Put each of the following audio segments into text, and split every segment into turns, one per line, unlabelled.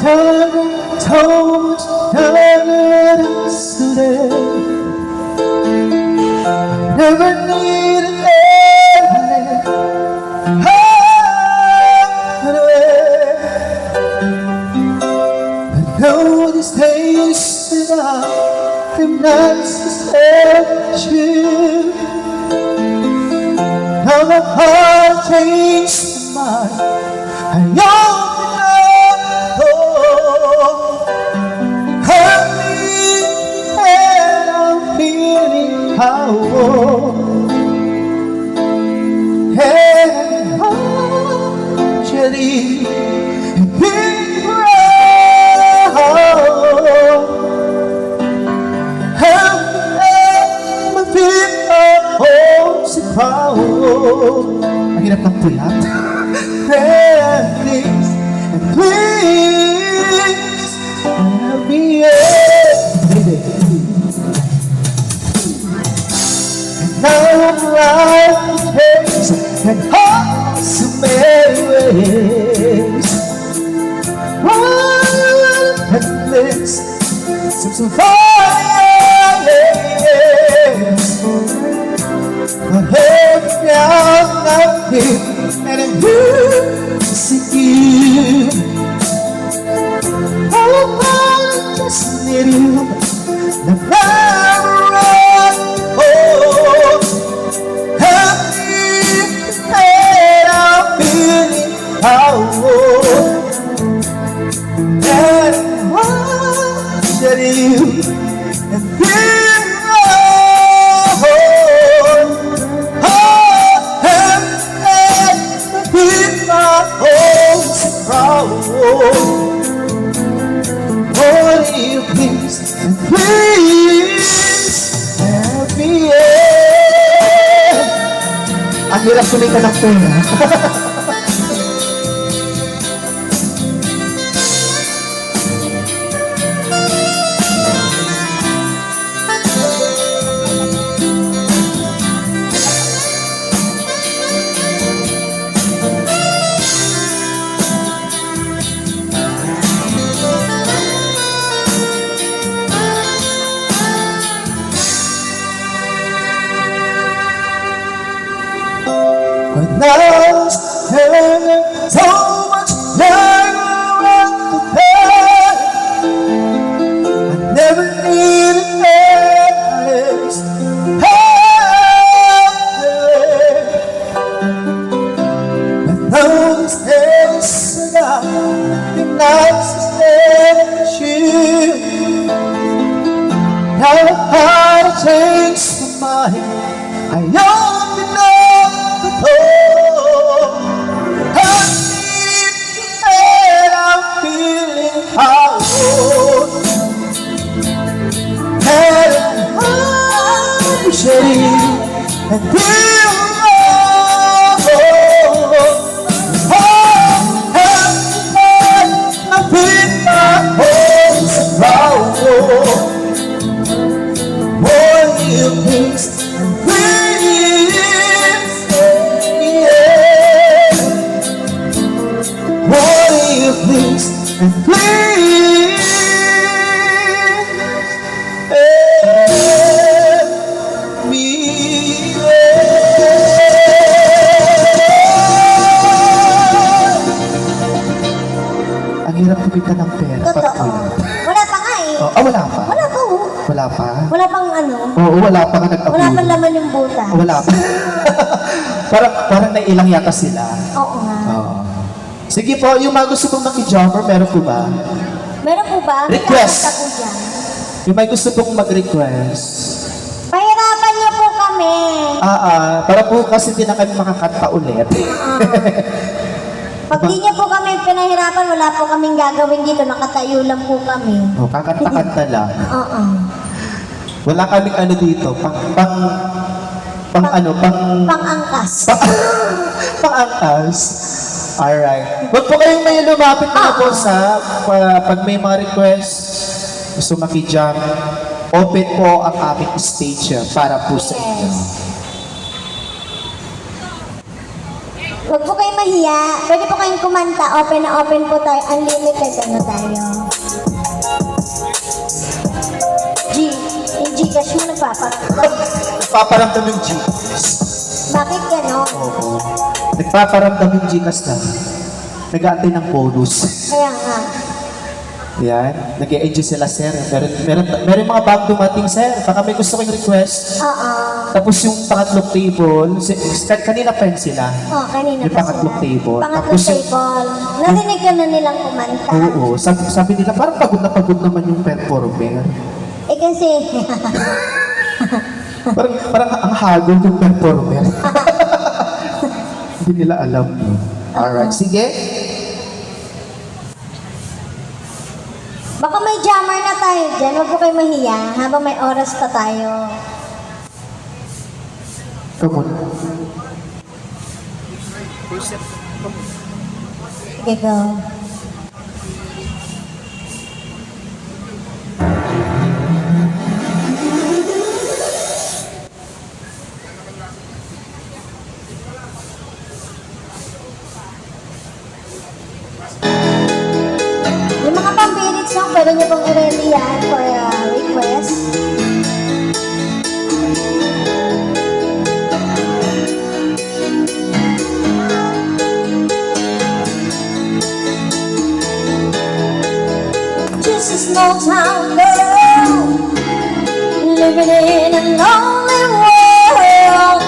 하늘 더욱 하늘은 쓰래 Never needed anyone I know these days that I'm not as you Now my heart changed my mind I Ang hirap ng pulat. Please, please, let me And now I'm life takes and hearts in many ways. One endless, seems so far But every now I'm here and I'm here to see you. Oh, I just need you. Never run home. Happy and I'm feeling And I want you and feel Won't you please, please help me Ang hirap kumita ng pera. But now it's so much longer to pay. I never needed endless But now it's days ago, the nights is you. Now I had to change my mind. I only know the And feel I feel my hopes around More you please and please More you please and please Hirap kumita ng pera.
Totoo. Wala pa nga eh.
Wala pa?
Wala pa oh.
Wala pa?
Wala pang ano.
Oo, wala pa ka nag-upload.
Wala pang laman yung butas.
Wala pa. parang nailang yata sila.
Oo nga.
Sige po, yung mga gusto pong maki-jumper, meron po ba?
Meron po ba?
Request.
May po dyan.
Yung may gusto pong mag-request.
Pahirapan niyo po kami.
Para po kasi hindi na kami makakanta ulit.
Pag di niyo po kami pinahirapan, wala po kaming gagawin dito. Nakatayo lang po kami.
Kakanta-kanta lang.
Oo.
Wala kaming ano dito,
Pang-angkas.
Pang-angkas. Alright. Huwag po kayong may lumapit na po sa pag may mga request, gusto maki-jump, open po ang aming stage para po sa inyo.
Huwag po kayong nahihiya, pwede po kayong kumanta. Open na open po tayo. Unlimited ano tayo. Yung Gcash mo nagpaparamdam.
Nagpaparamdam yung Gcash.
Bakit gano'n?
Oo. Nagpaparamdam yung Gcash na. Nag-aantay ng bonus.
Kaya nga.
Yan. Nag-e-enjoy sila, sir. Meron mga bago dumating, sir. Baka may gusto kong request.
Oo.
Tapos yung pangatlong table, kanina pa yun sila.
Oh, kanina
Yung
pa
pangatlong
sila.
table.
Pangatlong
Tapos yung-
table. Narinig ka na nilang kumanta.
Oo. Sabi nila, parang pagod na pagod naman yung performer.
Eh kasi,
Parang ang hagod yung performer. Hindi nila alam. Alright, sige.
baka may jammer na tayo dyan. Huwag po kayo mahiya habang may oras pa tayo.
Come on.
Sige, go. Yung mga pambirit song, pwede niyo pong i-ready yan for request. Just a small town girl, living in a lonely world.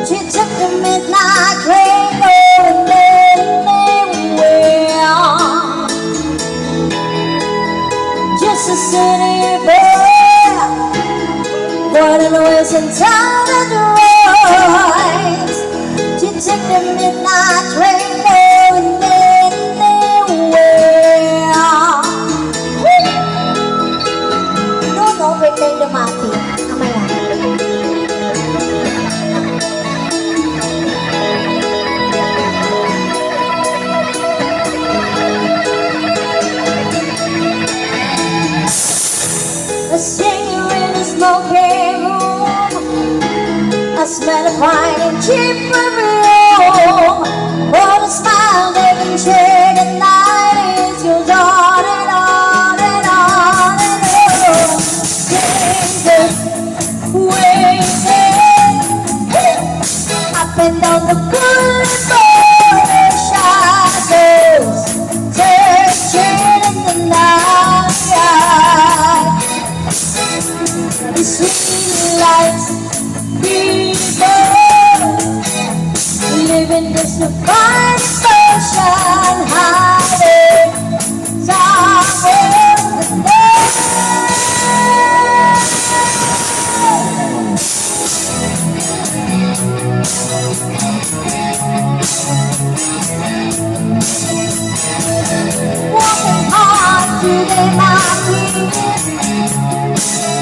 She took the midnight train going anywhere. Just a city boy, born and raised in town and rise. She took the midnight train going anywhere. No, wait kayo lumapit. Mamaya. A singer in a smoky room, I smell of wine and cheap perfume. What a smile they can share the night is goes on and on and on and on. Singing, waiting, up and down the boulevard, shadows, searching in the night. The city lights, people living this fine ocean, hiding somewhere in the night. Walking hard to their mountains.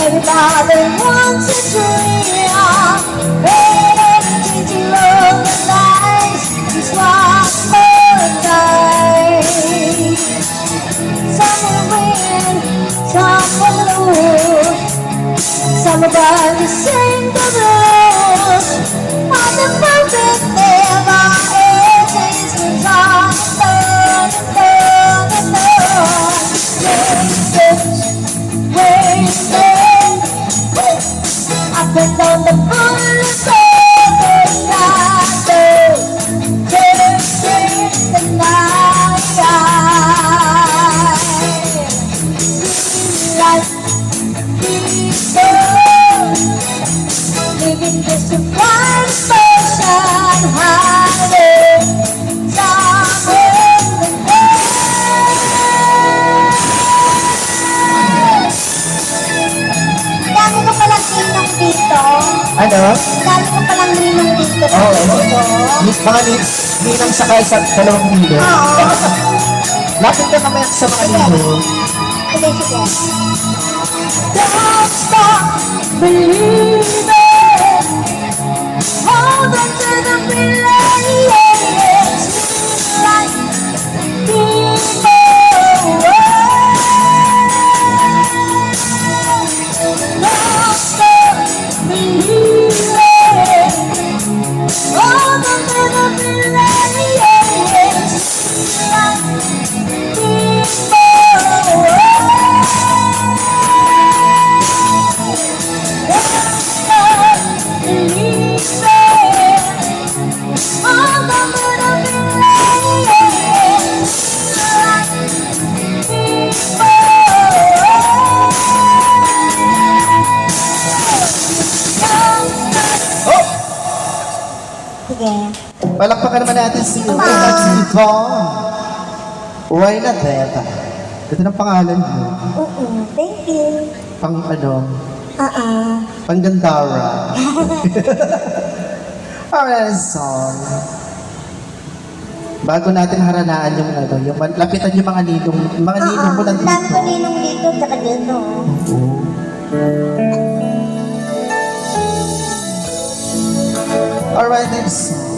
Everybody wants a dream. Ready to roll the dice. Just one more night. Some will win, some will lose. Some are going to sing the blues. On the perfect never ends. It's on and on and on. Waiting, up and down the boulevard, the shadows, chasing the night. Like people living just a fine ocean, hiding somewhere in the night. Dami ko palang ninong dito.
Ano?
Dami ko palang ninong dito.
Oo.
Dito.
Mga ninang sakay sa dalawang kilo.
Oo.
Lapit ka naman sa mga ninong.
Sige, sige. Don't stop believing. Hold on to the feeling. Like people. Don't stop believing. Hold on to the feeling.
Oh!
Sige.
Palakpakan naman natin si Reyna Yvonne. Reyna Deva. Ito ng pangalan mo.
Thank you.
Pang ano? Panggandara. Alright, song. Bago natin haranaan yung ano, yung lapitan yung mga ninong mo nandito.
Dami ko ninong dito, tsaka dito.
Oo. Alright, next song.